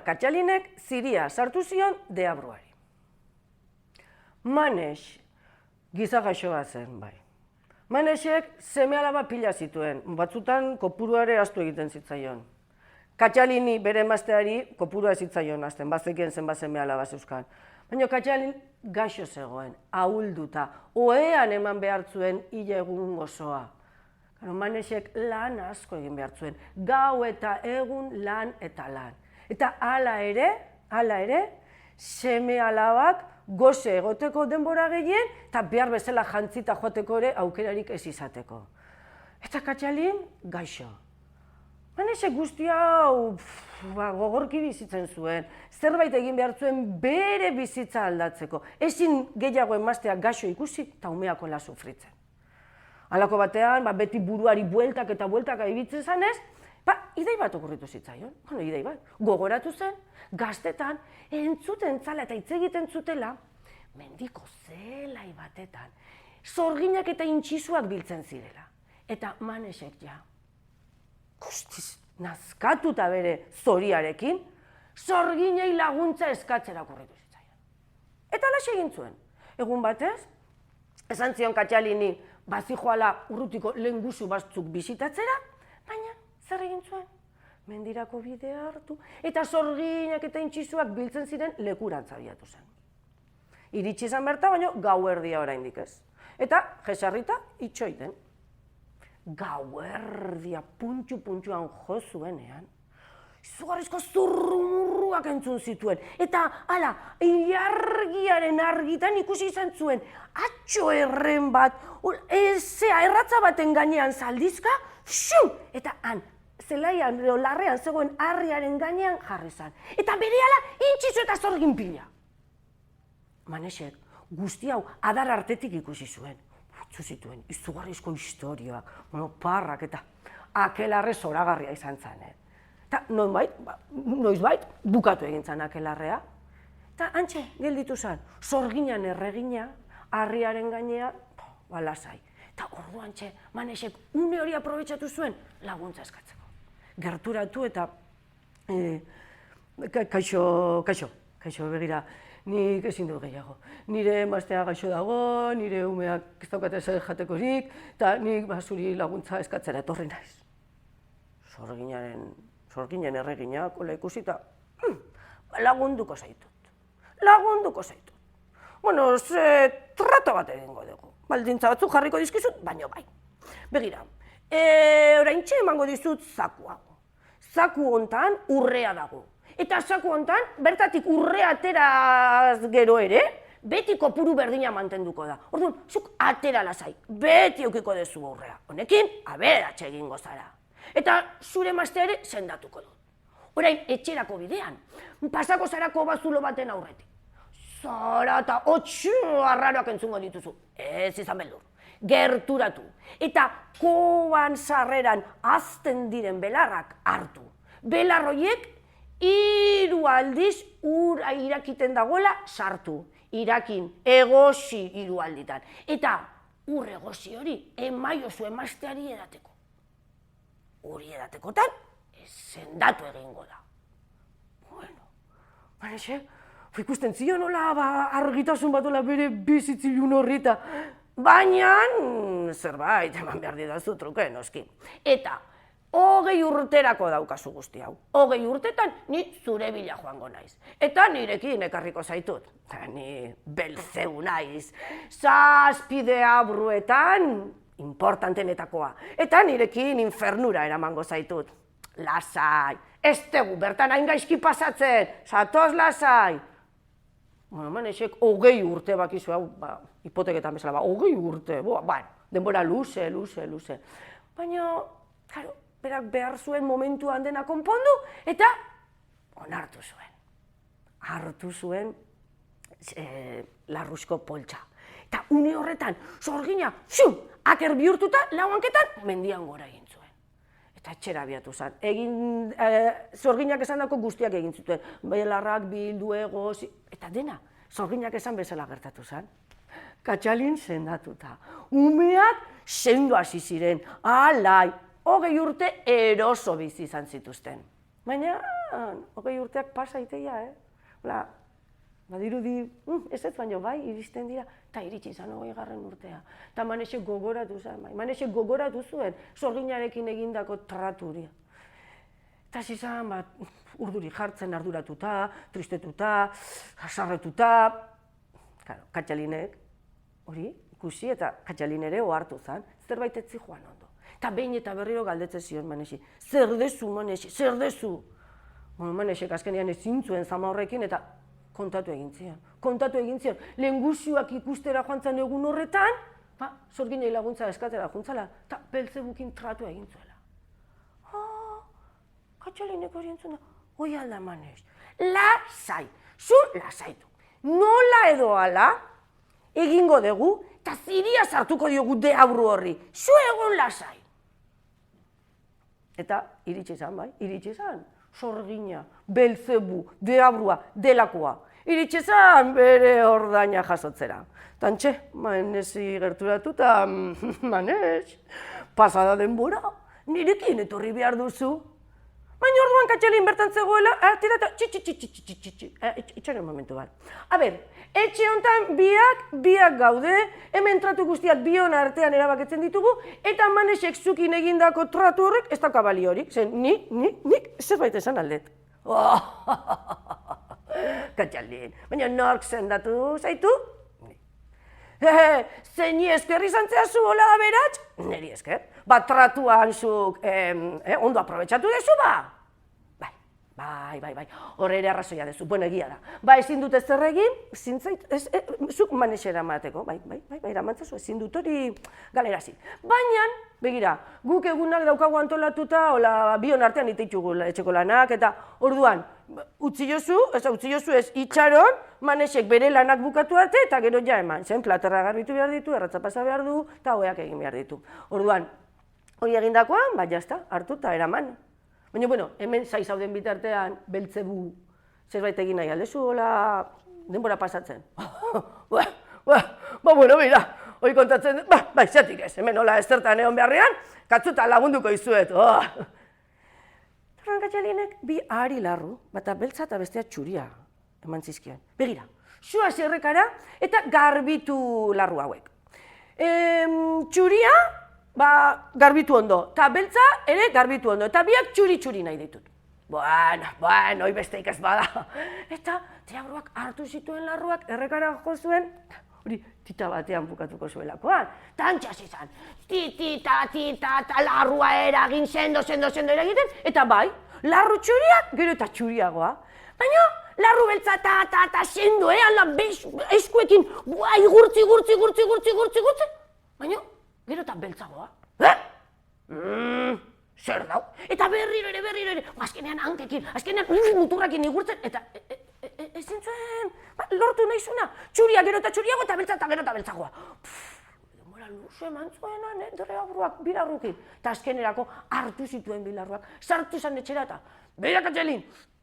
Katxalinek ziria sartu zion deabruari. Manes, gizagaixoa zen, bai. Manesek seme-alaba pila zituen, batzutan kopuruare ahaztu egiten zitzaion. Katxalini bere emazteari kopurua zitzaion hasten, bazekien zenbat seme-alaba zeuzkan. Baina Katxalin gaixo zegoen, ahulduta, ohean eman behar zuen hil egun osoa. Manesek lan asko egin behar zuen, gau eta egun lan eta lan. Eta hala ere, seme-alabak goze egoteko denbora gehien, eta behar bezala jantzita joateko ere aukerarik ez izateko. Eta Katxalin gaixo. Manesek guzti hau gogorki bizitzen zuen, zerbait egin behar zuen bere bizitza aldatzeko. Ezin gehiago emazteak gaixo ikusi eta umeak hola sufritzen. Halako batean, beti buruari bueltak eta bueltak ibitzen zanez, idei bat okurritu zitzaion. Idei bat, gogoratu zen, gaztetan, entzuten zala eta hitz egiten zutela, mendiko zelai batetan, zorginak eta intxisuak biltzen zirela. Eta Manesek ja, guztiz nazkatuta bere zoriarekin, zorginei laguntza eskatzera okurritu zitzaion. Eta alaxe egin zuen. Egun batez, esan zion Katxalini, bazijoala urrutiko lehengusu batzuk bisitatzera, baina zer egin zuen? Mendirako bidea hartu, eta zorginak eta intxisuak biltzen ziren lekurantza abiatu zen. Iritsi izan berta, baina gauerdia oraindik ez. Eta jesarrita itxoiten. Gauerdia puntxu-puntxuan jo zuenean, izugarrizko zurrumurruak entzun zituen. Eta, ilargiaren argitan ikusi izan zuen, atxo erren bat, erratza baten gainean zaldizka, eta zelaian, larrean zegoen harriaren gainean jarri zan. Eta berehala intxizu eta zorgin pila. Manesek guzti hau adar artetik ikusi zuen. Utzu zituen, izugarrizko historioak, parrak eta akelarre zoragarria izan zen. Eta noizbait bukatu egin zen akelarrea. Eta antxe gelditu zen, zorginan erregina, harriaren gainean, lasai. Eta orduan Manesek une hori aprobetxatu zuen laguntza eskatzeko. Gerturatu eta kaixo begira, nik ezin dut gehiago. Nire emaztea gaixo dago, nire umeak ez daukate zer jatekorik, eta nik zuri laguntza eskatzera etorri naiz. Zorginen erreginak, hola ikusita, lagunduko zaitut. Bueno, trato bat egingo dugu. Baldintza batzuk jarriko dizkizut, baino bai. Begira, oraintxe emango dizut zaku hau. Zaku hontan urrea dago. Eta zaku hontan, bertatik urrea ateraz gero ere, beti kopuru berdina mantenduko da. Orduan, zuk atera lasai, beti eukiko dezu urrea. Honekin, aberatxe egingo zara. Eta zure emaztea ere sendatuko dut. Orain, etxerako bidean, pasako zarako bazulo baten aurretik. Zara eta arraroak entzungo dituzu. Ez izan beldur. Gerturatu. Eta koban sarreran azten diren belarrak hartu. Belarroiek 3 aldiz ura irakiten dagoela sartu. Irakin, egosi 3 alditan. Eta ur egosi hori emaiozu emazteari edateko. Hori edatekotan, sendatu egingo da. Bueno, Manesek, ikusten zion nola argitasun batola bere bizitzilun horrita. Baina, zerbait eman behar didazu truke, noski. Eta, 20 urterako daukazu guzti hau. 20 urtetan ni zure bila joango naiz. Eta nirekin ekarriko zaitut. Ni belzeu naiz. 7 deabruetan, importantenetakoa. Eta nirekin infernura eramango zaitut. Lasai, ez tegu bertan hain gaizki pasatzen, zatoz lasai. Manesek 20 urte bakizu hau, hipoteketan bezala, 20 urte, denbora luze. Baina, berak behar zuen momentuan dena konpondu, eta onartu zuen. Hartu zuen larruzko poltsa. Eta une horretan, zorgina, aker bihurtuta, lauanketan, mendian gora egin zuen. Eta etxera abiatu zen. Zorginak esan dako guztiak egin zuten. Belarrak, bildu, egoz, eta dena, zorginak esan bezala gertatu zen. Katxalin sendatuta. Umeak sendo hasi ziren. 20 urte eroso bizi izan zituzten. Baina, batean, 20 urteak pasa iteia, Hola, badirudi, ez baino bai, iristen dira, eta iritsi izan 20. urtea. Eta Manexek gogoratu zen, Manexek gogoratu zuen, sorginarekin egindako traturia. Eta zizan, urduri jartzen arduratuta, tristetuta, hasarretuta, Katxalinek, hori, ikusi eta Katxalin ere ohartu zen, zerbait etzi joan ondo. Eta behin eta berriro galdetzen zion Manexi, zer dezu, Manexi, zer dezu? Manexek azkenean ezin zuen zama horrekin eta kontatu egin zion. Lehengusuak ikustera joan zen egun horretan, sorginei laguntza eskatera juntzala, eta Belzebukin tratu egin zuela. Katxalinek hori entzuna, hoi alda Manex, lasai, zu lasaitu. Nola edo ala, egingo dugu, eta ziria sartuko diogu deabru horri. Zu egon lasai. Eta iritsi izan, iritsi izan. Sorgina, Belzebu, deabrua, delakoa. Iritsi izan bere ordaina jasotzera. Tantxe, Manexi gerturatu eta Manex, pasada denbora, nirekin etorri behar duzu. Baina orduan Katxalin bertan zegoela, atera eta itxaren momentu bat. Etxe honetan biak gaude, hemen tratu guztiak bion artean erabaketzen ditugu, eta Manexek zukin egindako tratu horrek ez dauka baliorik, zen nik zerbait esan aldet. Katxalin, baina nork sendatu zaitu? Zeini esker izan zehazu hola da beratx? Neri esker. Tratuan zuk ondo aprobetxatu dezu ba? Bai, horre ere arrazoia dezu, bueno egia da. Ezin dut ez zer egin, zuk Manex eramateko, bai, eramantzazu, ezin dut hori galerazi. Baina, begira, guk egunak daukagu antolatuta, hola bion artean iteitugu etxeko lanak, eta orduan, utzi jozu ez itxaron, Manexek bere lanak bukatu arte, eta gero ja eman, zen platerra garbitu behar ditu, erratza pasa behar du, eta hoeak egin behar ditu. Orduan, hori egindakoan, jazta, hartu eta eraman. Baina, hemen zauden bitartean, Belzebu zerbait egin nahi aldezu, hola, denbora pasatzen. Mira, hori kontatzen, zeatik ez, hemen hola ezertan egon beharrean, katzuta lagunduko izuet. Katxalinek bi ahari larru, bata beltza eta bestea txuria eman zizkion. Begira, sua zerrekara eta garbitu larru hauek. Txuria, garbitu ondo, eta beltza ere garbitu ondo, eta biak txuri-txuri nahi ditut. Hoi besteik ez bada. Eta deabruak hartu zituen larruak errekara jo zuen, hori tita batean bukatuko zuelakoan. Tantxas izan, tita, larrua eragin sendo eragiten, eta bai, larru txuriak gero eta txuriagoa. Baina, larru beltza eta sendo, ala eskuekin, igurtzi, baina, gero eta beltzagoa. Zer dau? Eta berriro ere, azkenean hankekin, azkenean muturrakin igurtzen, eta ezin zuen, lortu nahi zuna, txuria gero eta txuriago eta beltza eta gero eta beltzagoa. Denbora luze eman zuenan, deabruak, bilarrukin, eta azkenerako hartu zituen bilarruak, sartu zan etxera eta, beira Katxalin,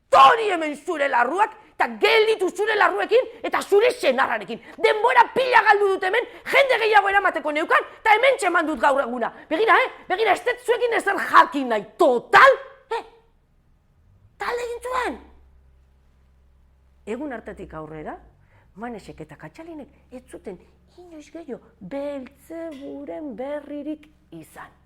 tori hemen zure larruak, eta gelditu zure larruekin, eta zure senarrarekin. Denbora pila galdu dut hemen, jende gehiago eramateko neukan, eta hemen txeman dut gaur eguna. Begira, ez dut zuekin ezer jakin nahi, total, talde egin zuen. Egun hartatik aurrera, Manexek eta Katxalinek ez zuten inoiz gehiago Belzeburen berririk izan.